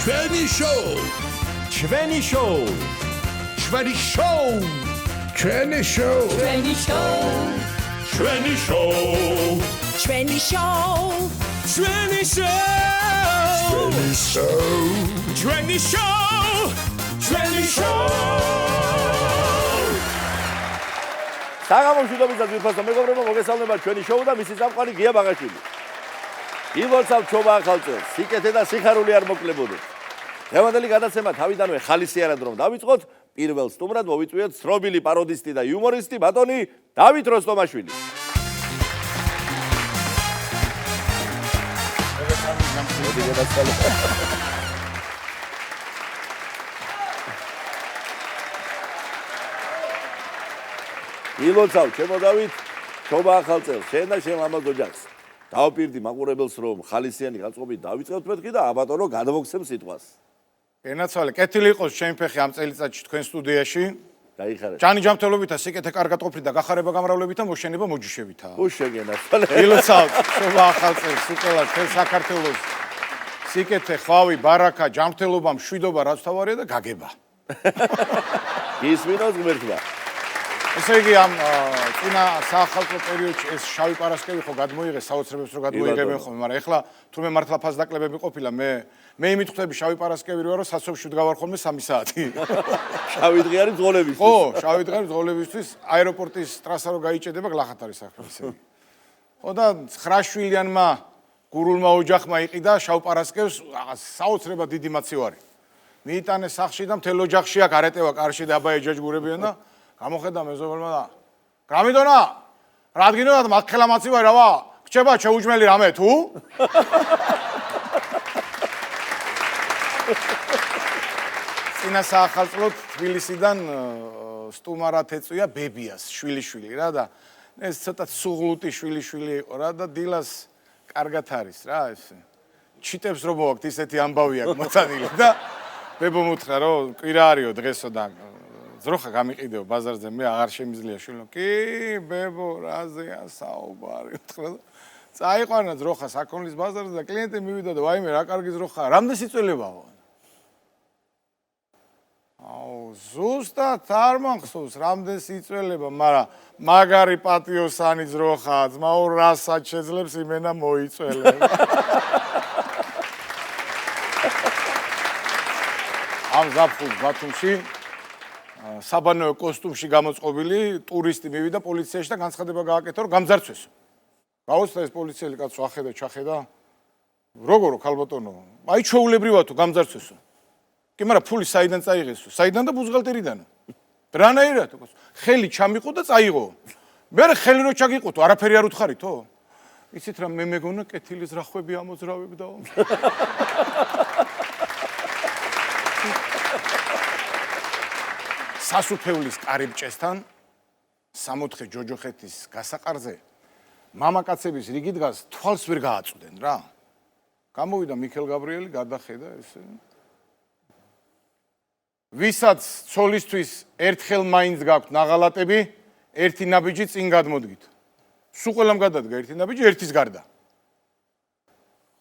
ჩვენი შოუ ჩვენი შოუ ჩვენი შოუ ჩვენი შოუ ჩვენი შოუ ჩვენი შოუ ჩვენი შოუ ჩვენი შოუ ჩვენი შოუ ჩვენი შოუ ჩვენი შოუ საღამომშვიდობის ძირფასო მეგობრებო, მოგესალმება ჩვენი შოუ და მისი სამყარო გია ბაღაშვილი. ილოცავ ჩობა ახალწელს, სიკეთე და სიხარული არ მოკლებოდეთ. დღევანდელი გადაცემა თავიდანვე ხალისიანად რომ დავიწყოთ, პირველ სტუმრად მოვიწვიოთ ცნობილი პაროდისტი და იუმორისტი ბატონი დავით როსტომაშვილი. ილოცავ ჩემო დავით, ჩობა ახალწელს, შენ და შენ ლამაზ ოჯახს. დავპირდი მაყურებელს რომ ხალისიანი გაწყობით დავიწყებთ მეთქი და აბატონო გადმოგცემ სიტყვას. ენაცვალე, კეთილი იყოს ჩემი ფეხი ამ წელიწადში თქვენ სტუდიაში. გაიხარეთ. ჭანი ჯანმრთელობითა, სიკეთე კარგად ყოფნით და გახარება გამრავლებითა, მოშენება მოჯიშებითა. უშეგენაცვალე. ილოცავ, ჩობა ახალწელს, უკელა თელ საქართველოს სიკეთე, ხვავი, ბარაკა, ჯანმრთელობა, მშვიდობა, რაც თავარია და გაგება. გისმინოს ღმერთმა. ესე იგი ამ წინა საახალწლო პერიოდში ეს შავი პარასკევი ხო გადმოიღეს, საოცრებებს რო გადმოიღებენ ხოლმე, მაგრამ ეხლა თურმე მართლა ფასდაკლებები ყოფილა, მე იმით ხვდები შავი პარასკევი რო არა, საცობში ვდგავარ ხოლმე 3 საათი. შავი დღე არის ძღოლებისთვის. ხო, შავი დღე ძღოლებისთვის აეროპორტის ტრასა რო გაიჭედება გლახათ არის ახლა ესე. ხო და 9 შვილიანმა გურულმა ოჯახმა იყიდა შავ პარასკევს საოცრება დიდი მაცივარი. მიიტანეს სახში და მთელ ოჯახში აქ არეტევა კარში და აბა ეჯაჯგურებიან და გამოხედა მეზობელმა და გრამიდონა რადგინოთ მაქხელა მაცივარი რავა გჭება შეუჯმელი რამე თუ წინა საახალწლოდ თბილისიდან სტუმარად ეწვია ბებიას შვილიშვილი რა და ეს ცოტა სუღლუტი შვილიშვილი იყო რა და დილას კარგად არის რა ეს ჩიტებს რო მოვაქვთ ისეთი ამბავი აქვს მოცანილი და ბებო მუთხრა რომ კვირა არისო დღესო და ძროხა გამიყიდეო ბაზარზე მე აღარ შემიძლია შვილო კი ბებო რაზეა საუბარი უთხრა და წაიყვანა ძროხა საქონლის ბაზარზე და კლიენტი მივიდა და ვაიმე რა კარგი ძროხაა რამდენი სიწველებაო აუ ზუსტად არ მახსოვს რამდენი სიწველება მაგრამ მაგარი პატიოსანი ძროხაა ძმაო რასაც შეძლებს იმენა მოიწველება ამ ზაფხულს ბათუმში საბანო კოსტუმში გამოწყობილი ტურისტი მივიდა პოლიციაში და განცხადება გააკეთა რომ გამძარცვესო. გაუცდა ეს პოლიციელი კაცო ახედა ჩახედა. როგორო ქალბატონო? აი ჩვეულებრივად თუ გამძარცვესო. კი მაგრამ ფული საიდან წაიღესო? საიდან და ბუზღალტერიდან. რანაირად? ხელი ჩამიყო და წაიღო. მე ხელი რო ჩაგიყოთო, არაფერი არ უთხარითო? იცით რა მე მეგონა კეთილის რახვები ამოძრავებდაო. სასუფეულის კარიბჭესთან 64 ჯოჯოხეთის გასაყარზე მამაკაცების რიგი დგას თვალს ვერ გააწვდნენ რა. გამოვიდა მიქელ გაბრიელი გადახედა ესე. ვისაც ცოლისთვის ერთხელ მაინც გაქვთ ნაღალატები, ერთი ნაბიჯი წინ გადმოდგით. სულ ყველამ გადადგა ერთი ნაბიჯი ერთის გარდა.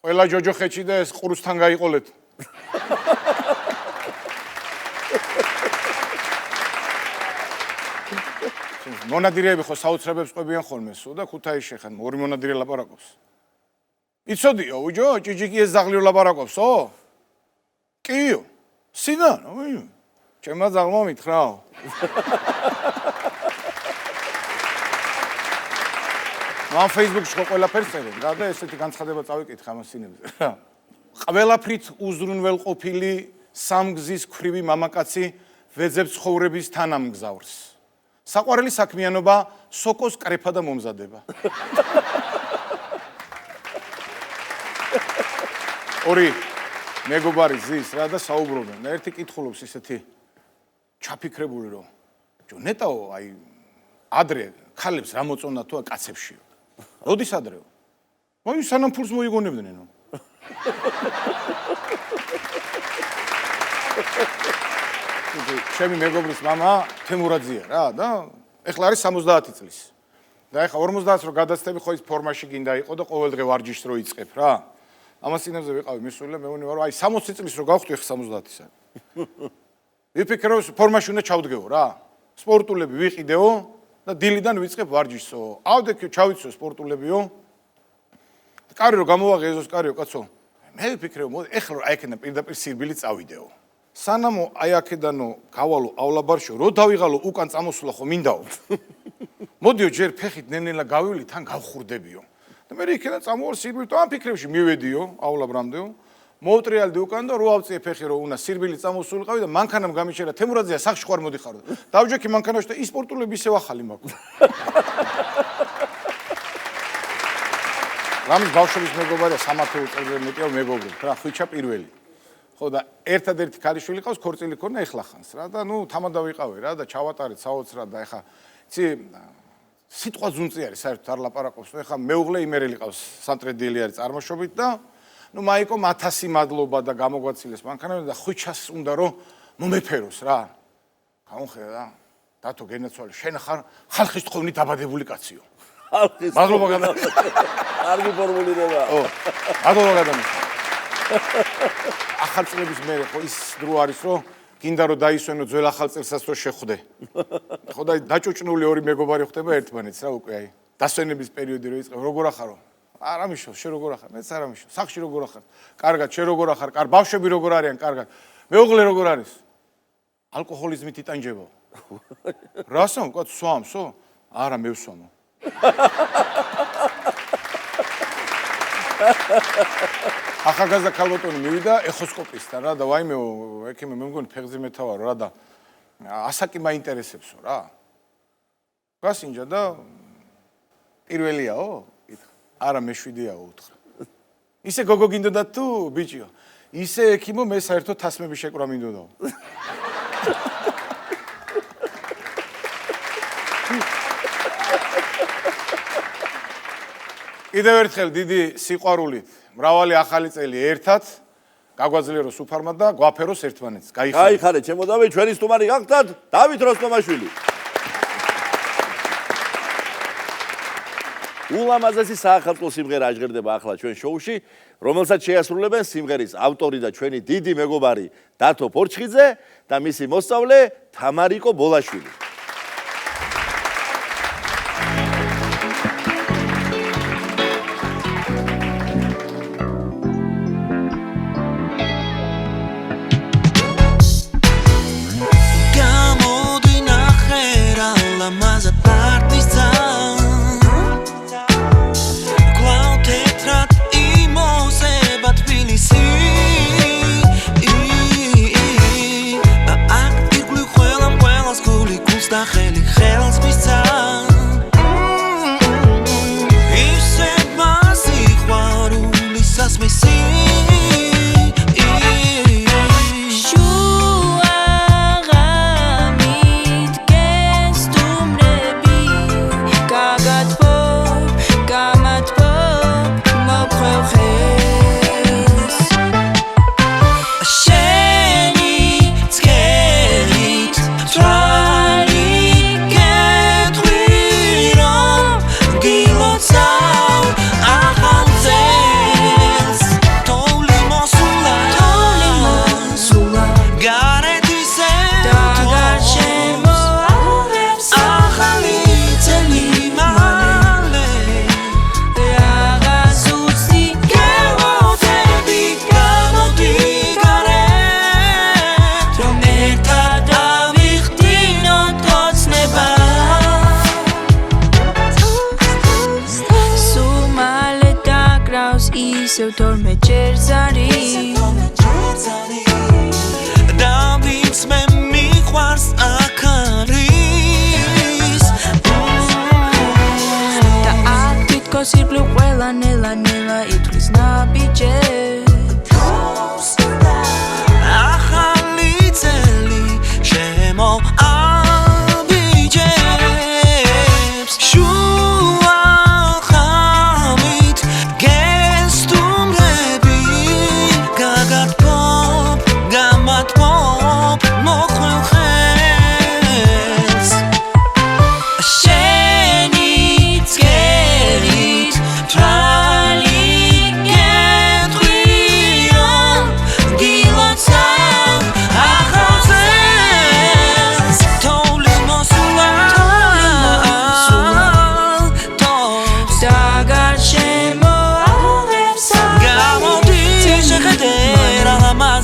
ყველა ჯოჯოხეთში და ეს ყრუსთან გაიყოლეთ. მონადირეები ხო საოცრებებს ყვებიან ხოლმე სულ და ქუთაისში ხან ორი მონადირე ლაპარაკობს. იცოდიო, უჯო, ჭიჭიკი ეს ზაღლიო ლაპარაკობსო? კიო. სიდან, ჩემმა ზაღლმა მითხრაო. მან Facebook-ში ხო ყველაფერს წერენ რა და ესეთი განცხადება წავიკითხე ამ სინებზე რა. ყველაფრით უზრუნველყოფილი სამგზის ქვრივი მამაკაცი ვეძებს ცხოვრების თანამგზავრს. საყვარელი საქმიანობა სოკოს კრეფა და მომზადება. ორი მეგობარი ზის რა და საუბრობენ. ერთი კითხულობს ისეთი ჩაფიქრებული რომ ჯო ნეტაო აი ადრე ქალებს რა მოწონდა თუ კაცებშიო. როდის ადრეო? აი სანამ ფულს მოიგონებდნენო. ჩემი მეგობრის მამა თემურაძეა რა და ეხლა არის 70 წლის. და ეხლა 50-ს რო გადაცდები ხო ის ფორმაში გინდა იყო და ყოველდღე ვარჯიშს რო იწყებ რა. ამას წინებზე ვიყავი მისული და მეუბნები ვარ, აი 60 წლის რო გავხდი ხე 70-ისა. ვიფიქრე ფორმაში უნდა ჩავდგეო რა. სპორტულები ვიყიდეო და დილიდან ვიწყებ ვარჯიშსო. ავდექი ჩავიცო სპორტულებიო. კარი რო გამოვაღე ეზოს კარიო კაცო. მე ვიფიქრე მოდი ეხლა რა იქნება პირდაპირ სირბილი წავიდეო. სანამო აი აქედანო გავალოავლაბარშო რო დავიღალო უკან წამოსვლა ხო მინდაო. მოდიო ჯერ ფეხით ნენელა გავივლი თან გავხურდებიო. და მე იქიდან წამოვალ სირბილით ამ ფიქრებში მივედიოავლაბრამდეო. მოვტრიალდი უკან და რო ავწიე ფეხი რო უნდა სირბილი წამოსულიყავი და მანქანამ გამიჩერა თემურაძეა სახში ხარ მოდიხარო. დავჯექი მანქანაში და ის სპორტულები ისევ ახალი მაქვს. რამის ბავშვების მეგობარია 3 წელზე მეტია მეგობრობთ რა ხვიჩა პირველი. ხო და ერთადერთი ქალიშვილი ყავს ქორწილი ქონა ეხლა ხანს რა და ნუ თამადა ვიყავი რა და ჩავატარეთ საოცრად და ეხა იცი სიტყვა ზუნწი არის საერთოდ არ ლაპარაკობს ნუ ეხა მეუღლე იმერელი ყავს სამტრედიელი არის წარმოშობით და ნუ მაიკო 1000 მადლობა და გამოგვაცილეს მანქანები და ხვიჩას უნდა რომ მომეფეროს რა გამომხედა რა დათო გენაცვალე შენ ხარ ხალხის თხოვნით დაბადებული კაციო მადლობა გადამიხა კარგი ფორმულირება ო მადლობა გადამიხა ახალ წლების მერე ხო ის დრო არის რომ გინდა რომ დაისვენო ძველ ახალ წელსაც რომ შეხვდე ხო და დაჭუჭნული ორი მეგობარი ხდება ერთმანეთს რა უკვე აი დასვენების პერიოდი რო იწყება როგორ ახარო არა მიშო შე როგორ ახარ მეც არა მიშო სახში როგორ ახარ კარგად შე როგორ ახარ კარგ ბავშვები როგორ არიან კარგად მეუღლე როგორ არის ალკოჰოლიზმით იტანჯება რასო კაც სვამსო არა მე ვსვამო ახალგაზრდა ქალბატონი მივიდა ეხოსკოპისტთან რა და ვაიმეო ექიმე მე მგონი ფეხზე მეთავარო რა და ასაკი მაინტერესებსო რა გასინჯა და პირველიაო არა მე 7-იაო უთხრა ისე გოგო გინდოდა თუ ბიჭიო ისე ექიმო მე საერთოდ თასმები შეკრა მინდოდაო კიდევ ერთხელ დიდი სიყვარულით მრავალი ახალი წელი ერთად გაგვაძლიეროს უფარმა და გვაფეროს ერთმანეთს. გაიხარე, ჩემო დავით, ჩვენი სტუმარი გახდათ დავით როსტომაშვილი. ულამაზესი საახალწლო სიმღერა აჟღერდება ახლა ჩვენ შოუში, რომელსაც შეასრულებენ სიმღერის ავტორი და ჩვენი დიდი მეგობარი დათო ფორჩხიძე და მისი მოსწავლე თამარიკო ბოლაშვილი.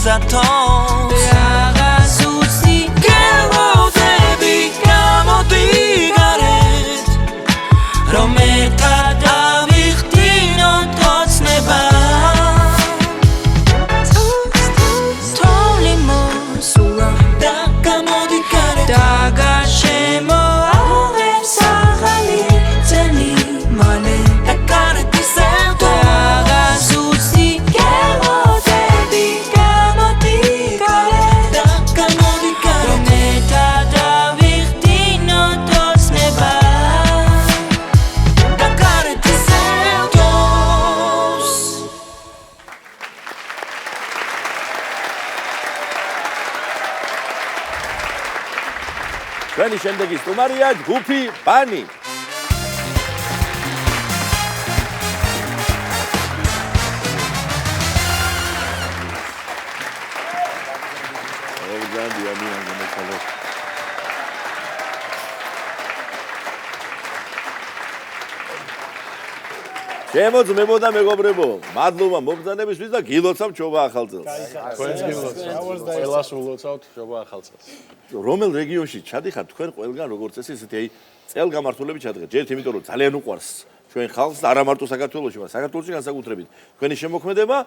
გაზართოს რაღაც უცი გელოდები გამოდი გარეთ რომ ერთად ავიხდინოთ ოცნება თოვლი მოსულა და გამოდი გარეთ და გაშემოავეს ახალი წელი მალე და გარეთ ისევ რაღაც უცი გელოდები გამოდი გარეთ და გამოდი გარეთ რომ ერთად ავიხდინოთ ოცნება და გარეთ ისევ თოს ჩვენი შემდეგი სტუმარია ჯგუფი ბანი. შემოძმებო და მეგობრებო, მადლობა მობრძანებისთვის და გილოცავთ ჩობა ახალ წელს. თქვენს გილოცავთ, ყველას ულოცავთ ჩობა ახალ წელს. რომელ რეგიონში ჩადიხართ თქვენ ყველგან როგორც წესი ესეთი აი წელგამართულები ჩადგეთ. ჯერთ იმიტომ რომ ძალიან უყვარს ჩვენ ხალხს და არა მარტო საქართველოში, მაგრამ საქართველოში განსაკუთრებით თქვენი შემოქმედება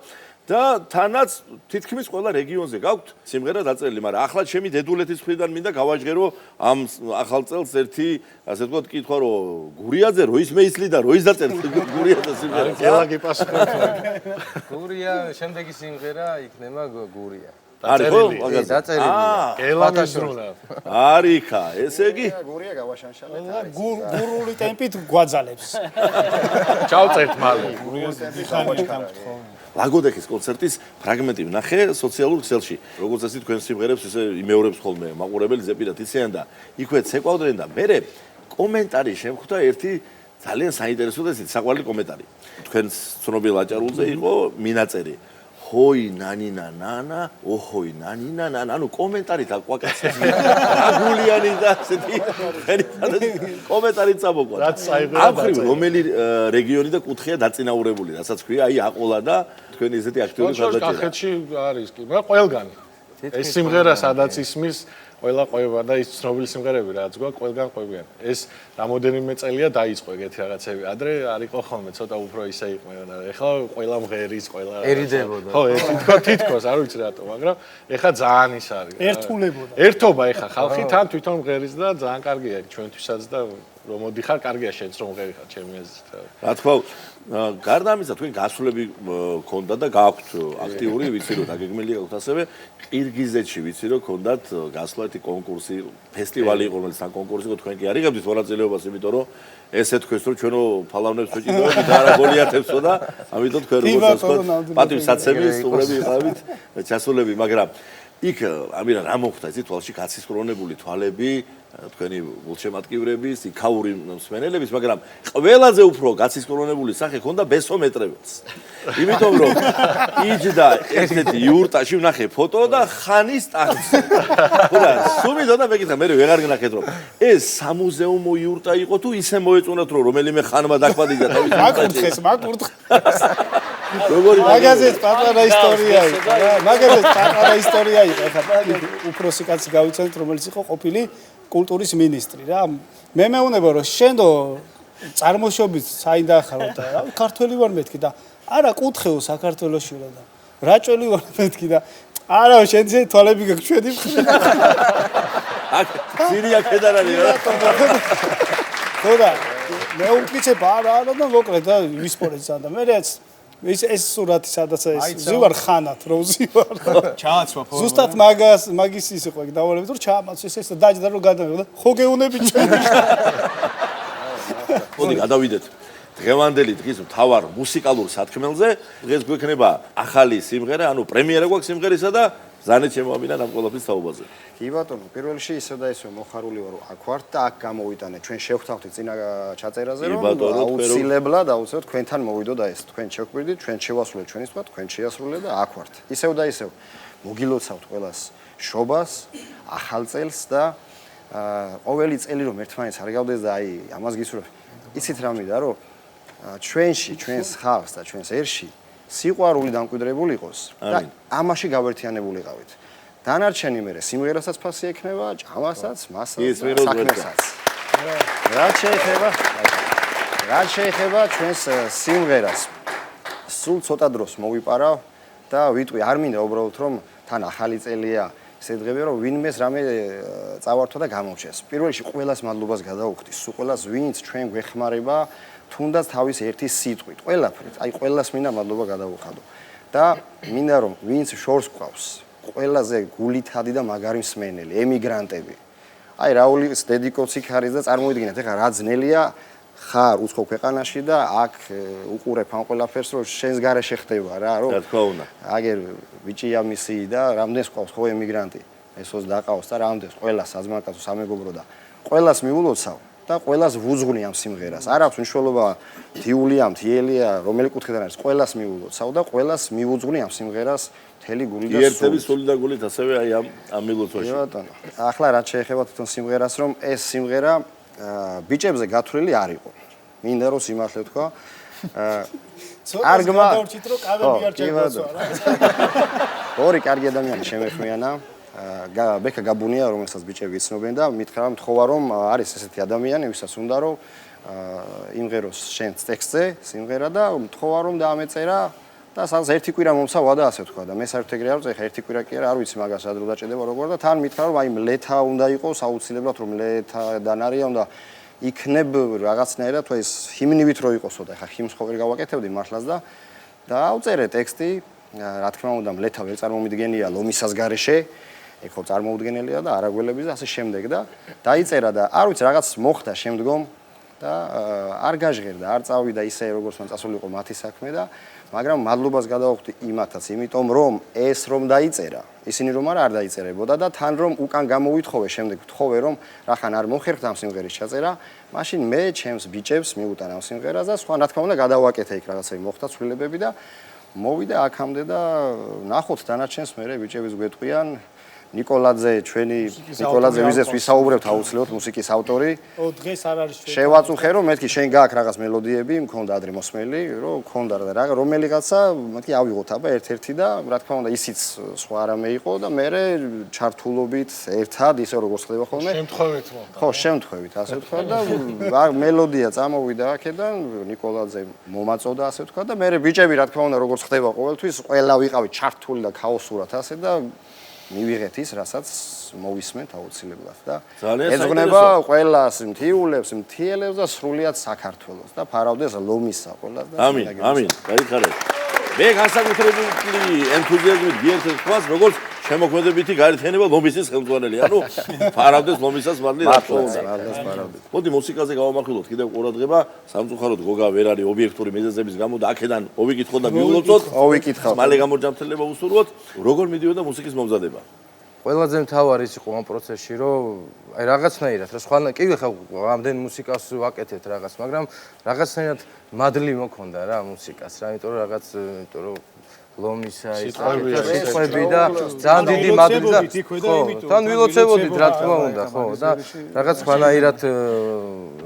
და თანაც თითქმის ყველა რეგიონზე გაქვთ სიმღერა დაწერილი, მაგრამ ახლა ჩემი დედულეთის მხრიდან მინდა გავაჟღერო ამ ახალ წელს ერთი ასე ვთქვათ კითხვა რომ გურიაძე როის მეისლი და როის დაწერთ გურიაძე სიმღერა. ელაგი პასუხობს. გურია შემდეგი სიმღერა იქნება გურია. არის ხო? დაწერილია. ელაგი ზრუნა. არიქა, ესე იგი გურია გავაშანშალეთ. გურული ტემპით გვაძალებს. ჩავწერთ მალე. ლაგოდეხის კონცერტის ფრაგმენტი ვნახე სოციალურ ქსელში. როგორც ასე თქვენ სიმღერებს ისე იმეორებს ხოლმე მაყურებელი ზეპირად იციან და იქვე ცეკვავდნენ და მე კომენტარი შემხვდა ერთი ძალიან საინტერესო და ისეთი საყვარელი კომენტარი. თქვენ ცნობილ აჭარულზე იყო მინაწერი. ჰოი ნანინა ნანა, ოჰოი ნანინა ნანა, ანუ კომენტარით აკვაკაცე. აგულიანი და ესეთი კომენტარით წამოყვა. რაც წაიღო. აფრი რომელი რეგიონი და კუთხეა დაწინაურებული, რასაც ქვია, აი აყოლა და თქვენი ესეთი აქტიური ხარდაჭერა. კახეთში არის კი, მაგრამ ყველგან. ეს სიმღერა სადაც ისმის ყველა ყვება და ის ცნობილი სიმღერები რაც გვაქვს ყველგან ყვებიან. ეს რამოდენიმე წელია დაიწყო ეგეთი რაღაცები. ადრე არ იყო ხოლმე ცოტა უფრო ისე იყო, მაგრამ ეხლა ყველა მღერის, ყველა ერიდებოდა. ხო, თითქოს არ ვიცი რატო, მაგრამ ეხლა ძალიან ის არის. ერთულებოდა. ერთობა ეხლა ხალხი თან თვითონ მღერის და ძალიან კარგია ჩვენთვისაც და რომ მოდიხარ, კარგია შენც რომ მღერი ხარ ჩემი აზრით. რა თქმა უნდა, გარდა ამისა თქვენ გასვლები ქონდა და გაქვთ აქტიური, ვიცი რომ დაგეგმილია გაქვთ ასევე ყირგიზეთში ვიცი რომ ქონდათ გასვლა ერთი კონკურსი, ფესტივალი იყო, რომელიც თან კონკურსი იყო, თქვენ კი არიღებდით მონაწილეობას, იმიტომ რომ ესე თქვენს რომ ჩვენო ფალავნებს ვეჭიდავთ და არა გოლიათებსო და ამიტომ თქვენ როგორც ვთქვათ, პატივსაცემი სტუმრები იყავით, ჩასულები, მაგრამ იქ ამირა რა მოხდა იცით თვალში გაცისკრონებული თვალები თქვენი გულშემატკივრების, იქაური მსმენელების, მაგრამ ყველაზე უფრო გაცისკრონებული სახე ჰქონდა ბესომეტრებიც. იმიტომ რომ იჯდა ერთ-ერთი იურტაში ვნახე ფოტო და ხანის ტახტზე. ხოდა სუმიდო და მეკითხა, მე ვეღარ გნახეთ რომ ეს სამუზეუმო იურტა იყო თუ ისე მოეწონათ რომ რომელიმე ხანმა დაკვადიდა თავის მაკურთხეს. როგორი მაგაზეც პატარა ისტორია იყო რა. მაგაზეც პატარა ისტორია იყო. ეხლა უფროსი კაცი გავიცანთ, რომელიც იყო ყოფილი კულტურის მინისტრი რა. მე მეუბნება რომ შენდო წარმოშობით საიდან დაახარო და რა ქართველი ვარ მეთქი და არა კუთხეო საქართველოში რა და რაჭველი ვარ მეთქი და არა შენ ძე თვალები გაქვს ჩვენი აქ სირია ქედარანი რა. ხოდა მე უკიცებ არა და მოკლედ და ვისპორეთ და მე ეს სურათი სადაც ეს ზივარ ხანათ რომ ზივარ ჩააცვა ფორმა ზუსტად მაგის ის იყო დავალებით რომ ჩაამაცეს ეს დაჯდა რომ გადავიღო ხო გეუნები ჩემი მოდი გადავიდეთ დღევანდელი დღის მთავარ მუსიკალურ სათქმელზე. დღეს გვექნება ახალი სიმღერა, ანუ პრემიერა გვაქვს სიმღერისა და ზანე შემოვინა ამ ყველაფრის თაობაზე. კი ბატონო, პირველ რიგში ისე და ისე მოხარული ვარ აქ ვარ და აქ გამოვიტანე. ჩვენ შევხვდით წინა ჩაწერაზე რომ აუცილებლად თქვენთან მოვიდო და ეს თქვენ შევხვდით, ჩვენ შევასრულეთ ჩვენი სხვა, თქვენ შეასრულეთ და აქ ვართ. ისევ და ისევ მოგილოცავთ ყველას შობას, ახალ წელს და ყოველი წელი რომ ერთმანეთს არ გავდეს და აი ამას გისურვებ. იცით რა მინდა რომ ჩვენს ხალხს და ჩვენს ერში სიყვარული დამკვიდრებული იყოს და ამაში გავერთიანებულიყავით. დანარჩენი მე სიმღერასაც ფასი ექნება, ჭამასაც, მასაც, საქმესაც. რაც შეეხება ჩვენს სიმღერას, სულ ცოტა დროს მოვიპარა და ვიტყვი არ მინდა უბრალოდ რომ თან ახალი წელია ისე დღებია რომ ვინმეს რამე წავართვა და გამოჩეს. პირველ რიგში ყველას მადლობას გადავუხდი, სულ ყველას ვინც ჩვენ გვეხმარება თუნდაც თავის ერთი სიტყვით, ყველაფრით, აი ყველას მინდა მადლობა გადავუხადო. და მინდა რომ ვინც შორს გვყავს, ყველაზე გულითადი და მაგარი მსმენელი, ემიგრანტები. აი რაულის დედიკოცი ხარიზ და წარმოიდგინეთ, ეხლა რა ძნელია ხარ უცხო ქვეყანაში და აქ უყურებ ამ ყველაფერს რომ შენს გარეშე ხდება რა, რომ რა თქმა უნდა. აგერ ბიჭია მისი და რამდენს ყავს ხო ემიგრანტი, ესოს დაყავს და რამდენს ყველას აზმაკაცო სამეგობრო და ყველას მიულოცავ. და ყველას ვუძღვნი ამ სიმღერას. არ აქვს მნიშვნელობა თიულია, მთიელია, რომელი კუთხიდან არის, ყველას მიულოცავ და ყველას მივუძღვნი ამ სიმღერას მთელი გული და სული. ერთები სული და გულით ასევე აი ამ მილოცვაში. ბატონო. ახლა რაც შეეხება თვითონ სიმღერას, რომ ეს სიმღერა ბიჭებზე გათვლილი არ იყო. მინდა რომ სიმართლე თქვა. არგმა დავჭით რომ კავები არ ჩაგვასვა რა. ორი კარგი ადამიანი შემეხვიანა. ბექა გაბუნია, რომელსაც ბიჭები იცნობენ და მითხრა მთხოვა რომ არის ესეთი ადამიანი, ვისაც უნდა რომ იმღეროს შენს ტექსტზე სიმღერა და მთხოვა რომ დაამეწერა და სადაც ერთი კვირა მომცავა და ასე თქვა და მე საერთოდ ეგრე არ ვწე, ხა ერთი კვირა კი არა, არ ვიცი მაგას ადრო დაჭედება როგორ და თან მითხრა რომ აი ლეთა უნდა იყოს აუცილებლად რომ ლეთა დანარია უნდა იქნებ რაღაცნაირად თუ ეს ჰიმნივით რო იყოსო და ხა ჰიმს ხო ვერ გავაკეთებდი მართლაც და აუწერე ტექსტი, რა თქმა უნდა ლეთა ვერ წარმომიდგენია ლომისას გარეშე ეხო წარმოუდგენელია და არაგველების და ასე შემდეგ და დაიწერა და არ ვიცი რაღაც მოხდა შემდგომ და არ გაჟღერდა, არ წავიდა ისე როგორც მან წასულიყო მათი საქმე და მაგრამ მადლობას გადავუხდი იმათაც, იმიტომ რომ ეს რომ დაიწერა, ისინი რომ არ დაიწერებოდა და თან რომ უკან გამოვითხოვე შემდეგ ვთხოვე რომ რახან არ მოხერხდა ამ სიმღერის ჩაწერა, მაშინ მე ჩემს ბიჭებს მივუტანა ამ სიმღერას და სხვა რა თქმა უნდა გადავაკეთე იქ რაღაცები მოხდა ცვლილებები და მოვიდა აქამდე და ნახოთ დანარჩენს მე ბიჭების გვეტყვიან ნიკოლაძე ჩვენი ნიკოლაძე ვიზეს ვისაუბრებთ აუცილებლად მუსიკის ავტორი. დღეს არ არის ჩვენ. შევაწუხე რომ მეთქი შენ გაქვს რაღაც მელოდიები, მქონდა ადრე მოსმელი, რომ მქონდა რა რომელიღაცა მეთქი ავიღოთ აბა ერთ-ერთი და რა თქმა უნდა ისიც სხვა რამე იყო და მე ჩართულობით ერთად ისე როგორც ხდება ხოლმე. შემთხვევით მოხდა. ხო, შემთხვევით ასე ვთქვა და მელოდია წამოვიდა აქედან, ნიკოლაძე მომაწოდა ასე ვთქვა და მე ბიჭები რა თქმა უნდა როგორც ხდება ყოველთვის, ყველა ვიყავით ჩართული და ქაოსურად ასე და მივიღეთ ის, რასაც მოვისმენთ აუცილებლად და ეძღვნება ყველას მთიულებს, მთიელებს და სრულიად საქართველოს და ფარავდეს ლომისა ყველას და ამინ, ამინ, გაიხარეთ. მე განსაკუთრებული ენთუზიაზმით გიერთებ თქვას, როგორც შემოქმედებითი გაერთიანება ლომისის ხელმძღვანელი, ანუ ფარავდეს ლომისას მადლი რა თქმა უნდა. მოდი მუსიკაზე გავამახვილოთ კიდევ ყურადღება, სამწუხაროდ გოგა ვერ არის ობიექტური მიზეზების გამო და აქედან ოვიკითხოთ და მიულოცოთ. ოვიკითხავ. მალე გამორჯამთელება უსურვოთ. როგორ მიდიოდა მუსიკის მომზადება? ყველაზე მთავარი ის იყო ამ პროცესში, რომ აი რაღაცნაირად რა სხვა კი ხა ამდენ მუსიკას ვაკეთებთ რაღაც, მაგრამ რაღაცნაირად მადლი მოქონდა რა მუსიკას რა, იმიტომ რომ რაღაც, იმიტომ რომ ლომისა ის სიტყვები და ძალიან დიდი მადლი და ხო, თან ვილოცებოდით რა თქმა უნდა, ხო და რაღაც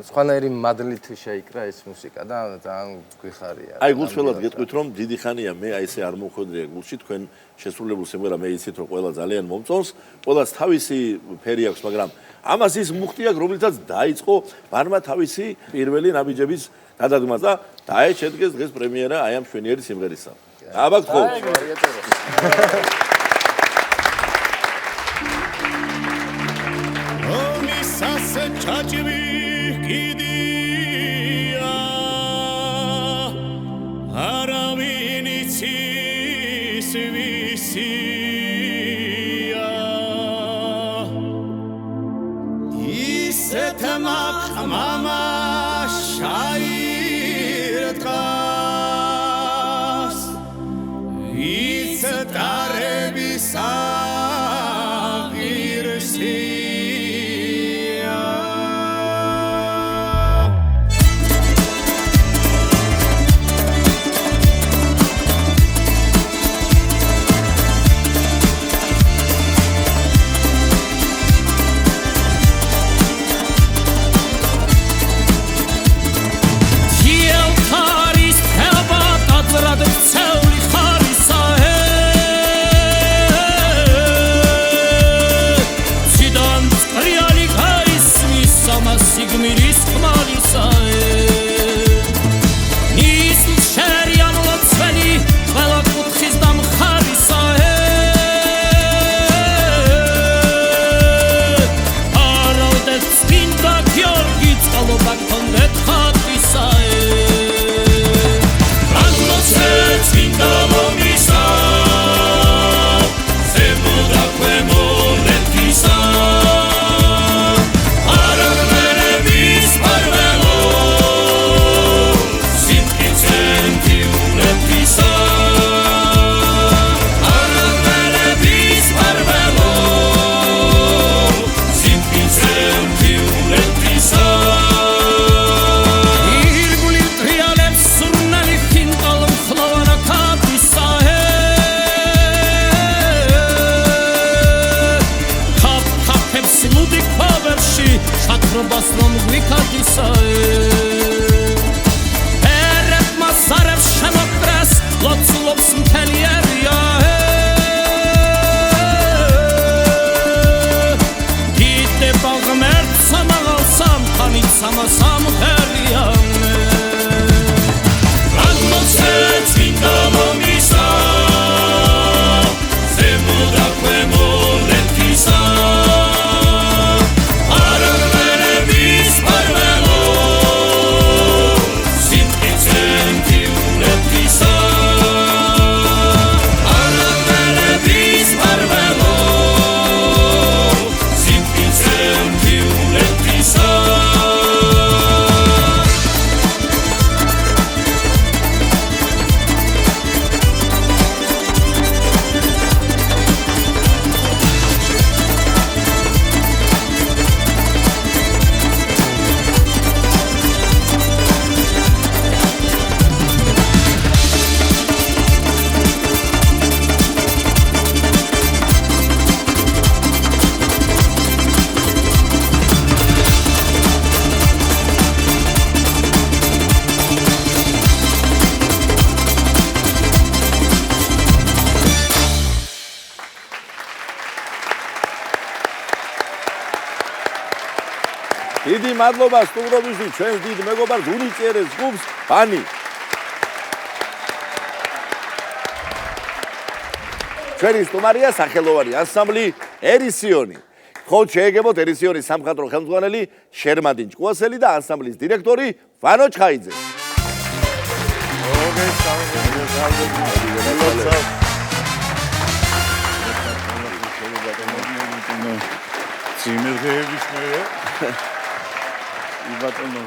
სხვანაირი მადლით შეიკრა ეს მუსიკა და ძალიან გვიხარია. აი გულწრფელად გეტყვით რომ დიდი ხანია მე აი ესე არ მომხვედრია გულში თქვენ შესრულებულ სიმღერა მე იცით რომ ყველა ძალიან მომწონს, ყველას თავისი ფერი აქვს, მაგრამ ამას ის მუხტი აქვს, რომლითაც დაიწყო ვარმა თავისი პირველი ნაბიჯების გადადგმა და დაეჩედგეს დღეს პრემიერა აი ამ შვენიერი სიმღერისა. აბა გთხოვთ. ლომისას ჩაჭვი კიდია არავინ იცის ვისია ისეთ მამა შაირტყა It's a tarebisa დიდი მადლობა სტუმრობისთვის ჩვენს დიდ მეგობარს უნიწერეს ჯგუფს ბანი. ჩვენი სტუმარია სახელოვანი ანსამბლი ერისიონი. ხოთ შეეგებოთ ერისიონის სამხატვრო ხელმძღვანელი შერმადინ ჭკუასელი და ანსამბლის დირექტორი ვანო ჩხაიძე. სიმღერების მე იბატონო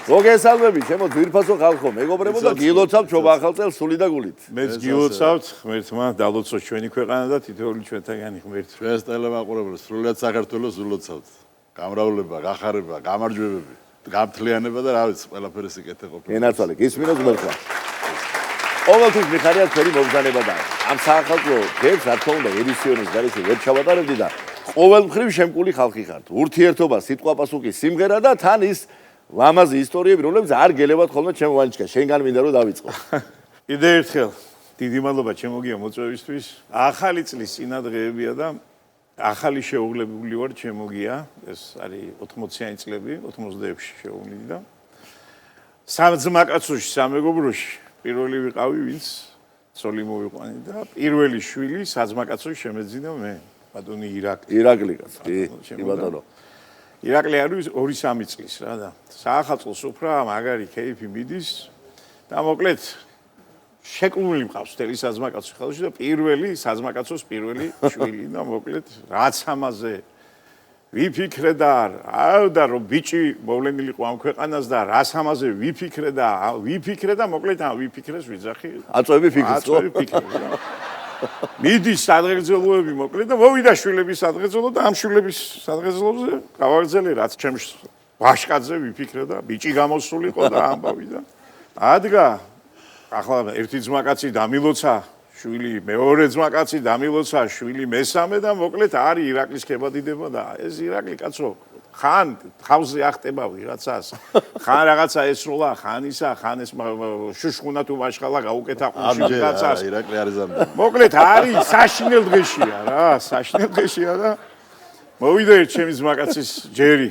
მოგესალმებით ჩემო ძვირფასო ხალხო მეგობრებო და გილოცავთ ჩობა ახალწელს სული და გულით. მეც გილოცავთ ღმერთმა დალოცოს ჩვენი ქვეყანა და თითოეული ჩვენთაგანი ღმერთი. ჩვენს ტელემაყურებელს სრულიად საქართველოს ულოცავთ. გამრავლება, გახარება, გამარჯვებები, გამთლიანება და რა ვიცი, ყველაფერი სიკეთე ყოფილა. ენაცვალე გისმინოთ მერქვა. ყოველთვის მიხარია თქვენი მოგზანება და ამ საახალწლო დღეს რა თქმა უნდა ერისიონის გარეშე ვერ ჩავატარებდი და ყოველ მხრივ შემკული ხალხი ხართ. ურთიერთობა, სიტყვაპასუხი, სიმღერა და თან ის ლამაზი ისტორიები, რომლებიც არ გელებათ ხოლმე ჩემო ვანჩკა. შენგან მინდა რომ დავიწყო. კიდევ ერთხელ დიდი მადლობა ჩემო გია მოწვევისთვის. ახალი წლის წინადღეებია და ახალი შეუღლებული ვარ ჩემო გია. ეს არის 80-იანი წლები, 86-ში შეუღლიდი და სამძმაკაცოში, სამეგობროში პირველი ვიყავი, ვინც ცოლი მოვიყვანი და პირველი შვილი საძმაკაცოში შემეძინა მე, ბატონი ირაკლი. ირაკლი კაც, კი ბატონო. ირაკლი არის 2-3 წლის რა და საახალწლო სუფრა მაგარი კეიფი მიდის და მოკლედ შეკლული მყავს თელი საძმაკაცო ხელში და პირველი საძმაკაცოს პირველი შვილი და მოკლედ რაც ამაზე ვიფიქრე და და რომ ბიჭი მოვლენილიყო ამ ქვეყანას და რას ამაზე ვიფიქრე და მოკლედ ამ ვიფიქრეს ვიძახი აწვევი ფიქრს ხო? მიდის სადღეგრძელოები მოკლედ და მოვიდა შვილების სადღეგრძელო და ამ შვილების სადღეგრძელოზე გავაგრძელე რაც ჩემს ვაშკაძე ვიფიქრე და ბიჭი გამოსულიყო და ამბავი და ადგა ახლა ერთი ძმაკაცი დამილოცა შვილი მეორე ძმაკაცი დამილოცა შვილი მესამე და მოკლედ არის ირაკლის ქებადიდება და ეს ირაკლი კაცო ხან ხავზე ახტება ვიღაცას ხან რაღაცა ესროლა ხან ისა ხან ეს შუშხუნა თუ მაშხალა გაუკეთა ყუში ვიღაცას ირაკლი არის ამბი მოკლედ არის საშინელ დღეშია რა საშინელ დღეშია და მოვიდა ერთ ჩემი ძმაკაცის ჯერი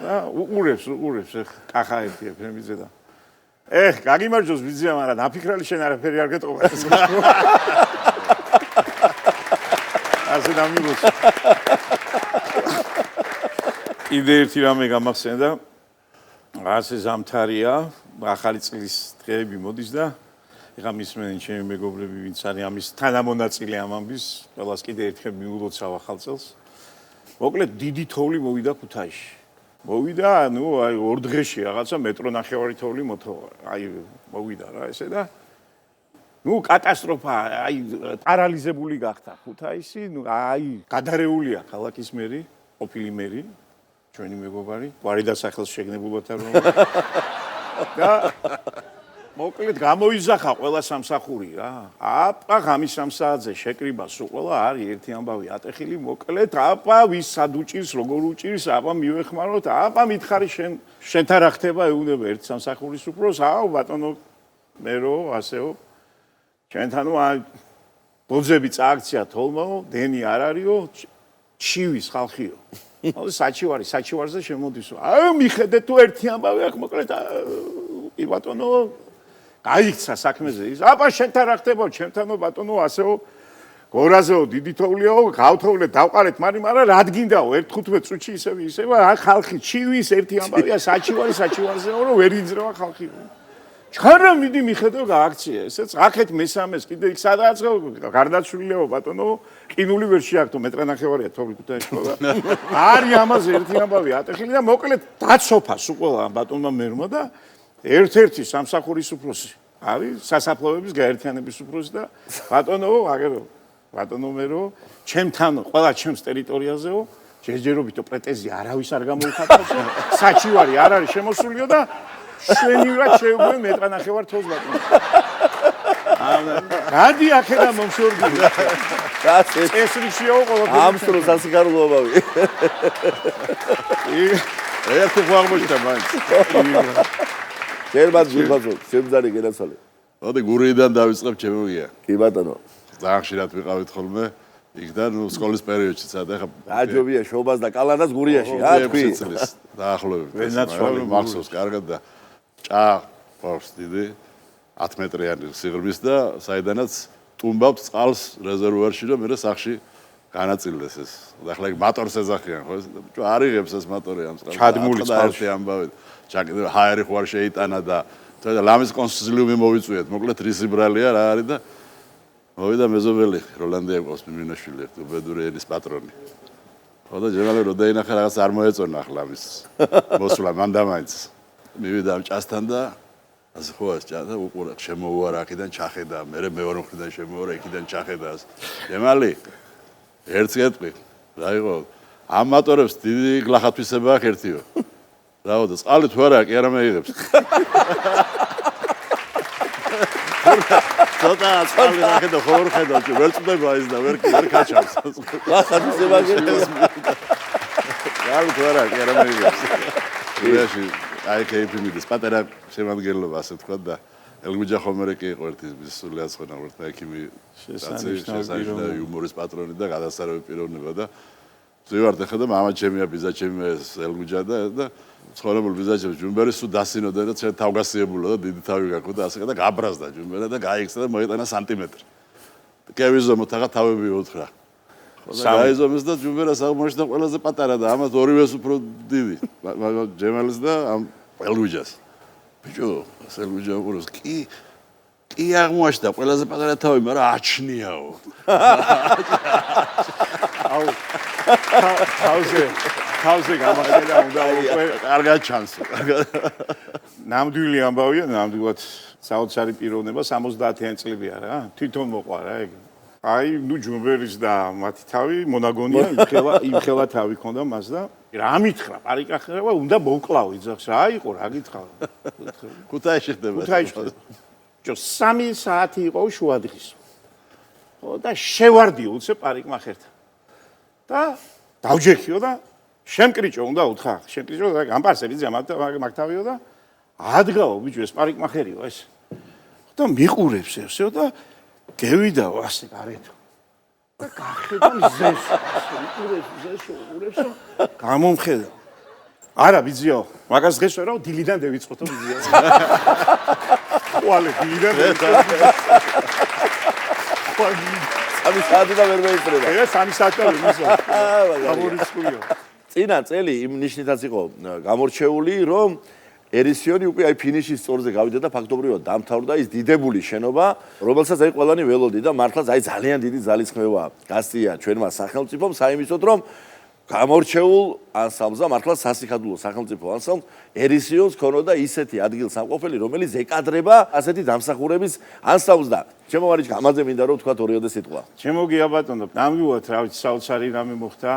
და უყურებს კახა ერთი ეფრემიძე და გაგიმარჯოს ვიზია მაგრამ დაფიქრალი შენ არაფერი არ გეტყობა ასე დამილოს კიდე ერთი რამე გამახსენდა ასე ზამთარია ახალი წლის დღეები მოდის და ეხა მისმენენ ჩემი მეგობრები ვინც არის ამის თანამონაწილე ამ ამბის ყველას კიდე ერთხელ მიულოცავ ახალ წელს მოკლედ დიდი თოვლი მოვიდა ქუთაისში მოვიდა ნუ აი ორ დღეში რაღაცა მეტრო ნახევარი თოვლი მოთხოვა აი მოვიდა რა ესე და ნუ კატასტროფა აი პარალიზებული გახდა ქუთაისი ნუ აი გადარეულია ქალაქის მერი ყოფილი მერი ჩვენი მეგობარი გვარი დასახელს შეგნებულათა რომ და მოკლედ გამოიზახა ყველა სამსახური რა აპა ღამის 3 საათზე შეკრიბა სულ ყველა არის ერთი ამბავი ატეხილი მოკლედ აპა ვის სად უჭირს როგორ უჭირს აპა მივეხმაროთ აპა მითხარი შენთან რა ხდება ეუბნება ერთ სამსახურის უფროს აუ ბატონო მერო ასეო ჩვენთანო ბოძები წააქცია თოლმო დენი არ არისო ჩივის ხალხიო აუ საჩივარზე შემოდისო აუ მიხედეთ თუ ერთი ამბავი აქვს მოკლედ კი ბატონო გაიქცა საქმეზე ის აბა შენთან რა ხდება ჩემთანო ბატონო ასეო გორაზეო დიდი თოვლიაო გავთოვლეთ დავყარეთ მაგრამ რადგინდაო 1-15 წუთში ისევ ხალხი ჩივის ერთი ამბავია საჩივარზეო რომ ვერ იძრევა ხალხი ჩხარა მიდი მიხედავ გააქცია ესეც აქეთ მესამეს კიდე იქ სადღაც გარდაცვლიაო ბატონო ყინული ვერ შეაქთო მეტრანახევარია თოვლი ქუთაისში არის ამაზე ერთი ამბავი ატეხილი და მოკლედ დაცოფა სულ ყველა ბატონმა მერმა და ერთ-ერთი სამსახურის უფროსი არის სასაფლავების გაერთიანების უფროსი და ბატონო აგერო ბატონო მერო ჩემთან ყველა ჩემს ტერიტორიაზეო ჯერჯერობითო პრეტენზია არავის არ გამოუხატავსო საჩივარი არ არის შემოსულიო და შვენივრად შეუგმენ მეტრანახევარ თოლს ბატონო გადი აქედან მომშორდილი წესრიგშიაო ყოველთვის ამ სრულ სასიხარულოებავი ერთი გვაღმოჩნდა მაინც შერბად გულბაზო შემძარი გენაცვალე მოდი გურიდან დავიწყებ ჩემოია კი ბატონო ძალიან ხშირად ვიყავით ხოლმე იქიდან სკოლის პერიოდში სადა ხა აჯობია შობას და კალანდას გურიაში რა თქვი დაახლოებით მახსოვს კარგად და ჭაყავს დიდი 10 მეტრიანი სიღრმის და საიდანაც ტუმბავთ წყალს რეზერვუარში რომ მე სახში განაწილდეს ეს და ახლა იქ მატორს ეძახიან ხო ბიჭო არიღებს ეს მატორი ამ წყალს ჩადმული წყალში ამბავით ჩაკიდე ჰაერი ხوار შეიტანა და ლამის კონსილიუმი მოვიწვიეთ მოკლედ რისი ბრალია რა არის და მოვიდა მეზობელი როლანდია ყავს მინაშვილი ერთი უბედური ენის პატრონი ხო და ჯერალე რო დაინახა რაღაც არ მოეწონა ახლა ამის მოსვლა მან და მაინც მივიდა ამ ჭასთან და ასე ხო ეს ჭა და უყურა შემოუარა აქედან ჩახედა მე მეორე მხრიდან შემოუარა იქიდან ჩახედა ჯემალი ერთს გეტყვი რა იყო ამ მატორებს დიდი გლახათვისება აქვს ერთიო რაო და წყალი თუ არა კი არა მეიღებს ცოტა წყალი რა ხედავ ხორ ხედავ თუ ვერ წდება ის და ვერ კაჩავს გლახათვისება გეტყვი წყალი თუ არა კი არა მეიღებს რეაში აი კეიფი მიდის პატარა შემადგენლობა ასე თქვა და ელგუჯა ხომერე კი იყო ერთი სულიად ხონა ვერთა ექიმი შესანიშნავი იუმორის პატრონი და გადასარევი პიროვნება და ზივართ ახლა და მამა ჩემია ბიზა ჩემი ელგუჯა და ცხოვრებული ბიზა ჩემი ჯუმბერი სულ დასინოდა და ჩვენ თავგასიებულა და დიდი თავი გაქვს და ასე და გაბრაზდა ჯუმბერა და გაიქცა და მოიტანა სანტიმეტრი კევიზომოთ ახლა თავები უთხრა საიზომის და ჯუმბერას აღმოჩნდა ყველაზე პატარა და ამას ორივეს უფრო დიდი ჯემალის და ამ ელგუჯას ბიჭო ელგუჯა უყუროს კი აღმოჩნდა ყველაზე პატარა თავი მაგრამ აჩნიაო აუ თავზე გამაყედა უნდა უკვე კარგად ჩანს ნამდვილი ამბავია ნამდვილად საოცარი პიროვნება 70-იანი წლებია რა თვითონ მოყვა რა ეგ აი ნუ ჯუმბერის და მათი თავი მონაგონია იმხელა თავი ქონდა მას და რა მითხრა პარიკახერება უნდა მოკლავ იძახს რა იყო რა გითხრა ქუთაისში ხდება ჯო 3 საათი იყო შუადღის ხო და შევარდი უცე პარიკმახერთან და დავჯექიო და შემკრიჭო უნდა უთხრა შემკრიჭო და გამპარსები მაგთავიო და ადგაო ბიჭო ეს პარიკმახერიო ეს და მიყურებს ესეო და გევიდაო ასე გარეთ და გახედა მზეს უყურებს გამომხედა არა ბიძიო მაგას დღეს ვერავ დილიდან დავიწყოთ ბიძიო ყვალე დილიდან სამი საათი და ვერ მეიწრება ეს სამი საათი და ვერ მისვა გამორიცხულიო წინა წელი იმ ნიშნითაც იყო გამორჩეული რომ ერისიონი უკვე აი ფინიშის სწორზე გავიდა და ფაქტობრივად დამთავრდა ის დიდებული შენობა, რომელსაც აი ყველანი ველოდი და მართლაც აი ძალიან დიდი ძალისხმევა გასწია ჩვენმა სახელმწიფომ საიმისოდ რომ გამორჩეულ ანსამბლს და მართლაც სასიხადულო სახელმწიფო ანსამბლს ერისიონს ქონოდა ისეთი ადგილსამყოფელი, რომელიც ეკადრება ასეთი დამსახურების ანსამბლს და ჩემო მარიჩ ამაზე მინდა რომ თქვა ორიოდე სიტყვა. ჩემო გია ბატონო, ნამდვილად რა ვიცი საოცარი რამე მოხდა.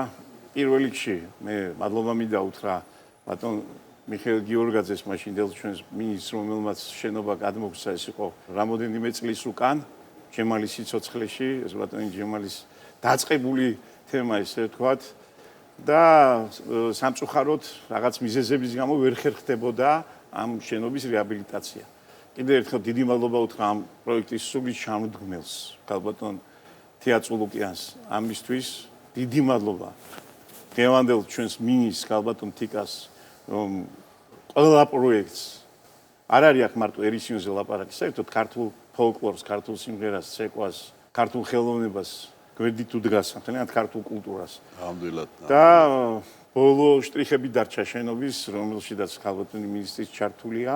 პირველ რიგში მე მადლობა მინდა უთხრა ბატონ მიხეილ გიორგაძეს მაშინდელ ჩვენს მინისტრს რომელმაც შენობა გადმოგცა ეს იყო რამოდენიმე წლის უკან ჯემალის სიცოცხლეში ეს ბატონი ჯემალის დაწყებული თემა ესე ვთქვათ და სამწუხაროდ რაღაც მიზეზების გამო ვერ ხერხდებოდა ამ შენობის რეაბილიტაცია. კიდევ ერთხელ დიდი მადლობა უთხრა ამ პროექტის სრული ჩამდგმელს ქალბატონ თეატრულუკიანს ამისთვის დიდი მადლობა. გევანდელ ჩვენს მინისტრს ქალბატონ თიკას რომ ყველა პროექტს არ არის აქ მარტო ერისიონზე ლაპარაკი, საერთოდ ქართულ ფოლკლორს, ქართულ სიმღერას, ცეკვას, ქართულ ხელოვნებას გვერდით უდგას, მთლიანად ქართულ კულტურას. ნამდვილად. და ბოლო შტრიხები დარჩა შენობის, რომელშიც ქალბატონი მინისტრის ჩართულია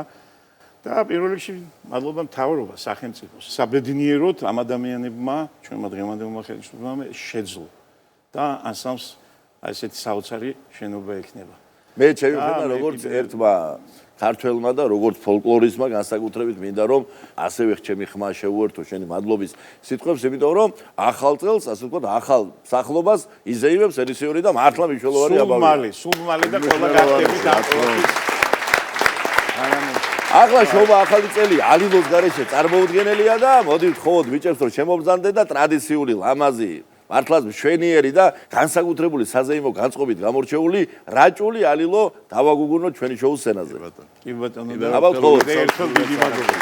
და პირველ რიგში მადლობა მთავრობას, სახელმწიფოს. საბედნიეროდ ამ ადამიანებმა, ჩვენმა დღევანდელმა ხელისუფლებამ შეძლო და ანსამბლს ასეთი საოცარი შენობა ექნება. მე ჩემი ხედა როგორც ერთმა ქართველმა და როგორც ფოლკლორისტმა განსაკუთრებით მინდა რომ ასევე ჩემი ხმა შეუერთო შენი მადლობის სიტყვებს, იმიტომ რომ ახალ წელს, ასე ვთქვათ, ახალ სახლობას იზეიმებს ერისიონი და მართლა მნიშვნელოვანი აბავია. სულ მალე და ყველა გახდებით აპროფის. ახლა შობა ახალი წელი ალილოს გარეშე წარმოუდგენელია და მოდი ვთხოვოთ ბიჭებს რომ შემობრძანდე და ტრადიციული ლამაზი მართლაც მშვენიერი და განსაკუთრებული საზეიმო განწყობით გამორჩეული რაჭული ალილო დავაგუგუნოთ ჩვენი შოუს სცენაზე. კი ბატონო. აბა ვთხოვოთ ერთხელ დიდი მადლობა.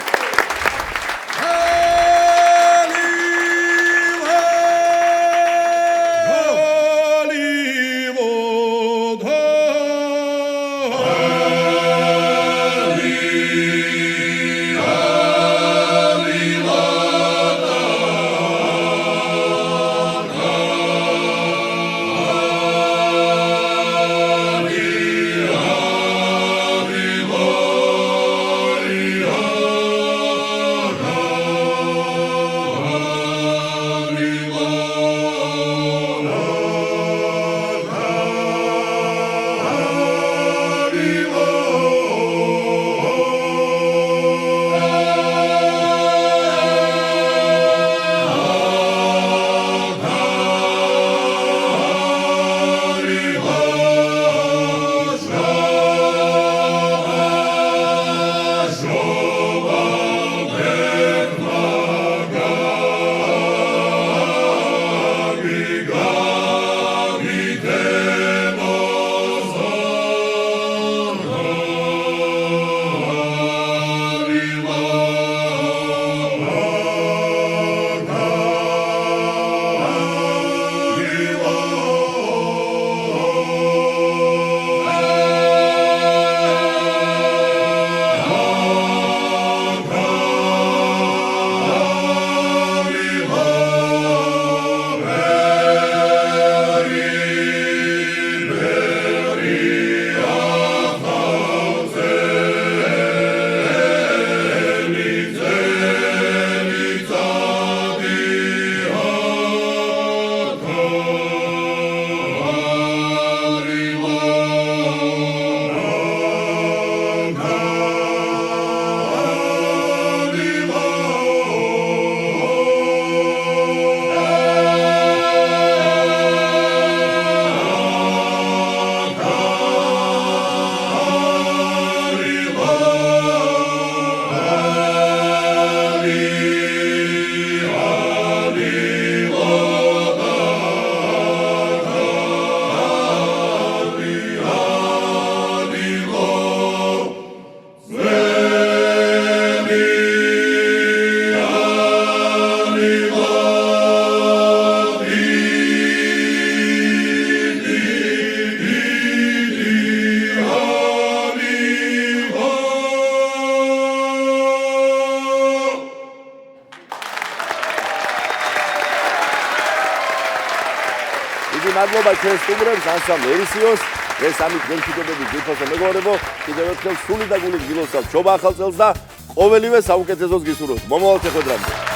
მადლობა ჩვენ სტუმრებს, ანსამბლ ერისიოს. ეს ამით გელფიქებები გიფოსო მეგობრებო, კიდევ ერთხელ სული და გული გილოსავთ ჩობა ახალ წელს და ყოველივე საუკეთესოს გისურვებთ. მომავალ შეხვედრამდე.